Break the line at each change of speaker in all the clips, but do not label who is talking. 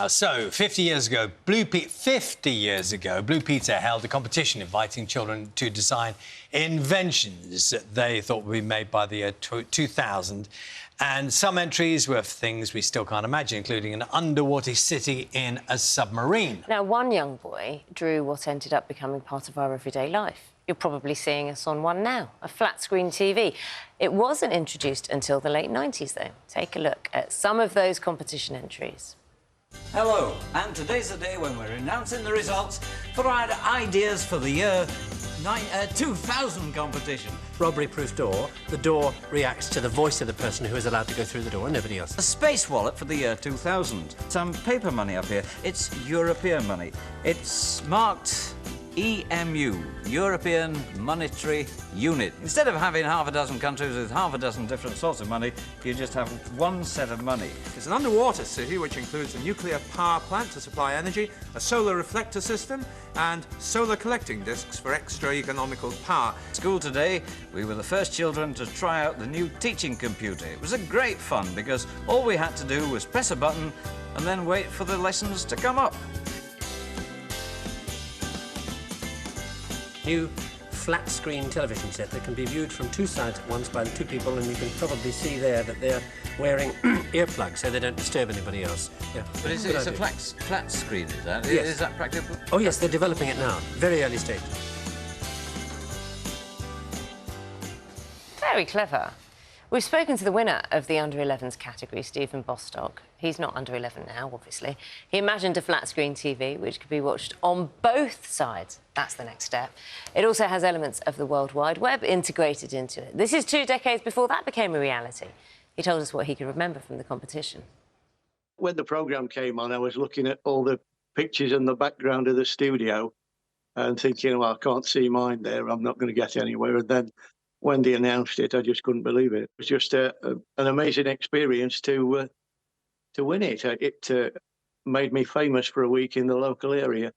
now. So, 50 years ago, bluepeter held a competition inviting children to design inventions that they thought would be made by the year 2000. And some entries were things we still can't imagine, including an underwater city in a submarine.
Now, one young boy drew what ended up becoming part of our everyday life. You're probably seeing us on one now, a flat-screen TV. It wasn't introduced until the late 90s, though. Take a look at some of those competition entries.
Hello, and today's the day when we're announcing the results for our Ideas for the Year 2000 competition.
Robbery-proof door. The door reacts to the voice of the person who is allowed to go through the door, nobody else.
A space wallet for the year 2000. Some paper money up here. It's European money. It's marked EMU, European Monetary Unit. Instead of having half a dozen countries with half a dozen different sorts of money, you just have one set of money.
It's an underwater city which includes a nuclear power plant to supply energy, a solar reflector system, and solar collecting discs for extra economical power.
At school today, we were the first children to try out the new teaching computer. It was a great fun because all we had to do was press a button and then wait for the lessons to come up.
New flat-screen television set that can be viewed from two sides at once by the two people, and you can probably see there that they're wearing earplugs so they don't disturb anybody else. Yeah.
But it's a flat screen, is that?
Yes.
Is that practical?
Oh, yes, they're developing it now. Very early stage.
Very clever. We've spoken to the winner of the under-11s category, Stephen Bostock. He's not under 11 now, obviously. He imagined a flat-screen TV which could be watched on both sides. That's the next step. It also has elements of the World Wide Web integrated into it. This is 2 decades before that became a reality. He told us what he could remember from the competition.
When the programme came on, I was looking at all the pictures in the background of the studio and thinking, well, I can't see mine there, I'm not going to get anywhere. And then when they announced it, I just couldn't believe it. It was just an amazing experience to win it. It made me famous for a week in the local area.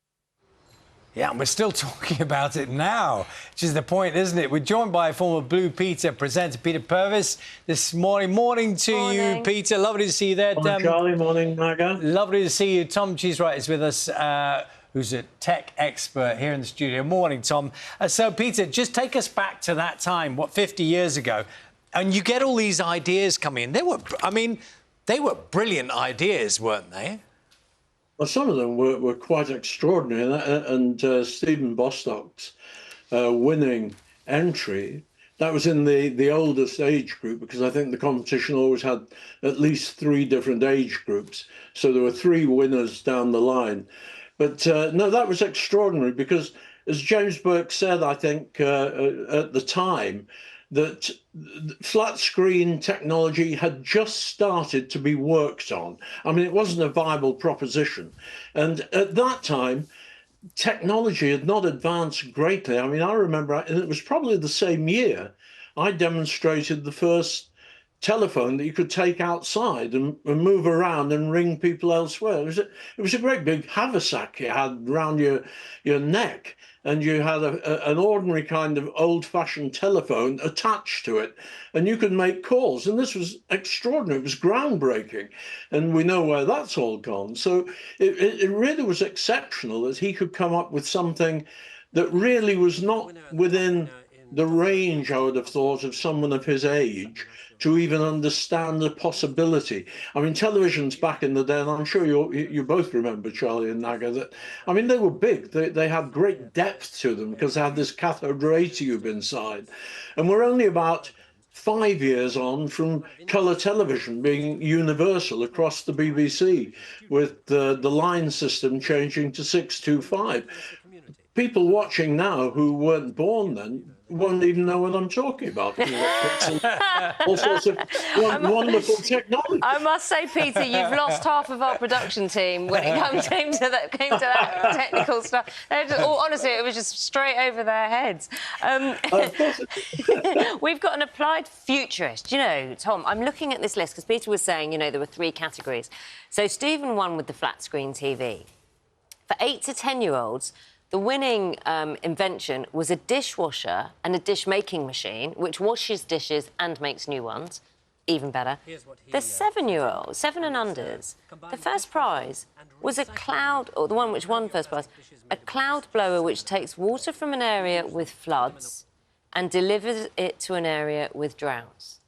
Yeah, and we're still talking about it now, which is the point, isn't it? We're joined by former bluepeter presenter Peter Purvis this morning. Morning to you, Peter. Lovely to see you there.
Morning, Charlie. Morning, Marga.
Lovely to see you. Tom Cheesewright is with us, who's a tech expert here in the studio. Morning, Tom. So, Peter, just take us back to that time, 50 years ago, and you get all these ideas coming in. They were brilliant ideas, weren't they?
Well, some of them were quite extraordinary, and Stephen Bostock's winning entry, that was in the oldest age group, because I think the competition always had at least 3 different age groups. So there were 3 winners down the line. But no, that was extraordinary because, as James Burke said, I think, at the time, that flat screen technology had just started to be worked on. I mean, it wasn't a viable proposition. And at that time, technology had not advanced greatly. I mean, I remember, and it was probably the same year, I demonstrated the first telephone that you could take outside and move around and ring people elsewhere. It was a great big haversack you had around your neck, and you had an ordinary kind of old-fashioned telephone attached to it, and you could make calls. And this was extraordinary. It was groundbreaking, and we know where that's all gone. So it really was exceptional that he could come up with something that really was not within the range, I would have thought, of someone of his age to even understand the possibility. I mean, televisions back in the day, and I'm sure you both remember, Charlie and Naga, that, I mean, they were big. They had great depth to them because they had this cathode ray tube inside. And we're only about 5 years on from colour television being universal across the BBC, with the line system changing to 625. People watching now who weren't born then won't even know what I'm talking about. All sorts of wonderful technology.
I must say, Peter, you've lost half of our production team when it came to that technical stuff. Honestly, it was just straight over their heads. We've got an applied futurist. You know, Tom, I'm looking at this list because Peter was saying, you know, there were 3 categories. So Stephen won with the flat-screen TV. For 8 to 10-year-olds, the winning invention was a dishwasher and a dish-making machine, which washes dishes and makes new ones. Even better. The 7-year-olds, 7 and unders, the first prize was a cloud, or the one which won first prize, a cloud blower which takes water from an area with floods and delivers it to an area with droughts.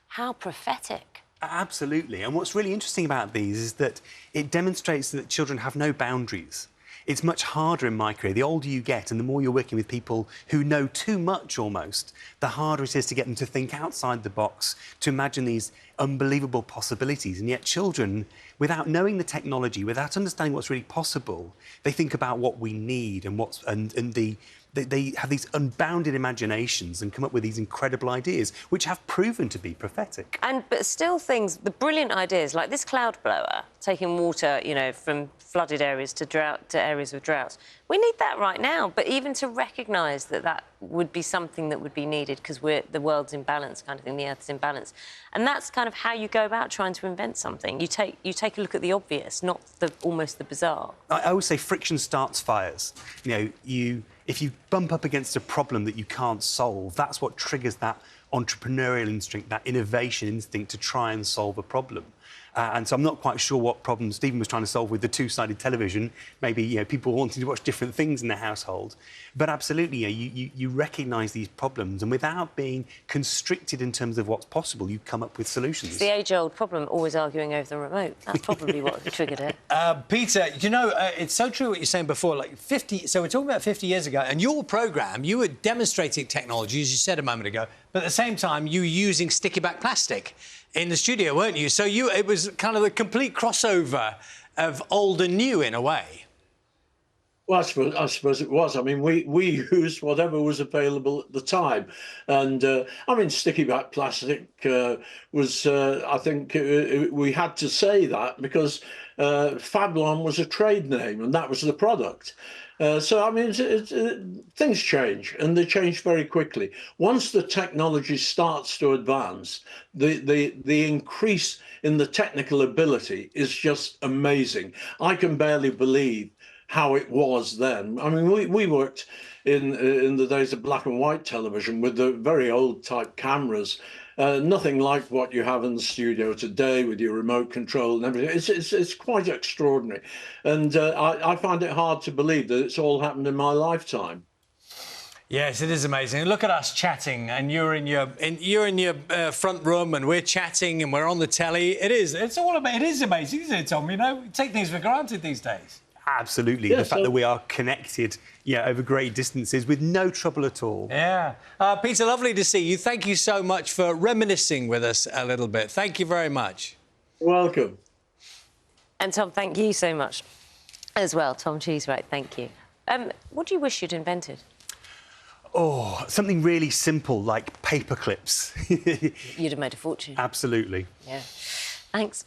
How prophetic.
Absolutely. And what's really interesting about these is that it demonstrates that children have no boundaries. It's much harder in my career. The older you get and the more you're working with people who know too much almost, the harder it is to get them to think outside the box, to imagine these unbelievable possibilities. And yet children, without knowing the technology, without understanding what's really possible, they think about what we need and they have these unbounded imaginations and come up with these incredible ideas, which have proven to be prophetic.
But still the brilliant ideas, like this cloud blower, taking water, you know, from flooded areas to areas with droughts. We need that right now, but even to recognise that that would be something that would be needed because the world's in balance, kind of thing, the Earth's in balance. And that's kind of how you go about trying to invent something. You take a look at the obvious, not almost the bizarre.
I always say friction starts fires. You know, if you bump up against a problem that you can't solve, that's what triggers that entrepreneurial instinct, that innovation instinct to try and solve a problem. And so I'm not quite sure what problem Stephen was trying to solve with the two-sided television. Maybe, you know, people wanting to watch different things in the household. But absolutely, you recognise these problems, and without being constricted in terms of what's possible, you come up with solutions.
It's the age-old problem, always arguing over the remote. That's probably what triggered it.
Peter, you know, it's so true what you're saying before, like 50... So we're talking about 50 years ago, and your programme, you were demonstrating technology, as you said a moment ago, but at the same time, you were using sticky-back plastic in the studio, weren't you? So it was kind of the complete crossover of old and new, in a way.
Well, I suppose it was. I mean, we used whatever was available at the time. And, I mean, sticky-back plastic was, I think, we had to say that because Fablon was a trade name and that was the product. So, I mean, things change, and they change very quickly. Once the technology starts to advance, the increase in the technical ability is just amazing. I can barely believe how it was then. I mean, we worked in the days of black and white television with the very old type cameras. Nothing like what you have in the studio today with your remote control and everything. It's quite extraordinary, and I find it hard to believe that it's all happened in my lifetime.
Yes, it is amazing. Look at us chatting, and you're in your front room, and we're chatting, and we're on the telly. It is amazing, isn't it, Tom? You know, we take things for granted these days.
Absolutely.
Yeah,
the fact that we are connected, over great distances with no trouble at all.
Yeah. Peter, lovely to see you. Thank you so much for reminiscing with us a little bit. Thank you very much.
Welcome.
And Tom, thank you so much as well. Tom Cheesewright, thank you. What do you wish you'd invented?
Oh, something really simple like paper clips.
You'd have made a fortune.
Absolutely.
Yeah. Thanks.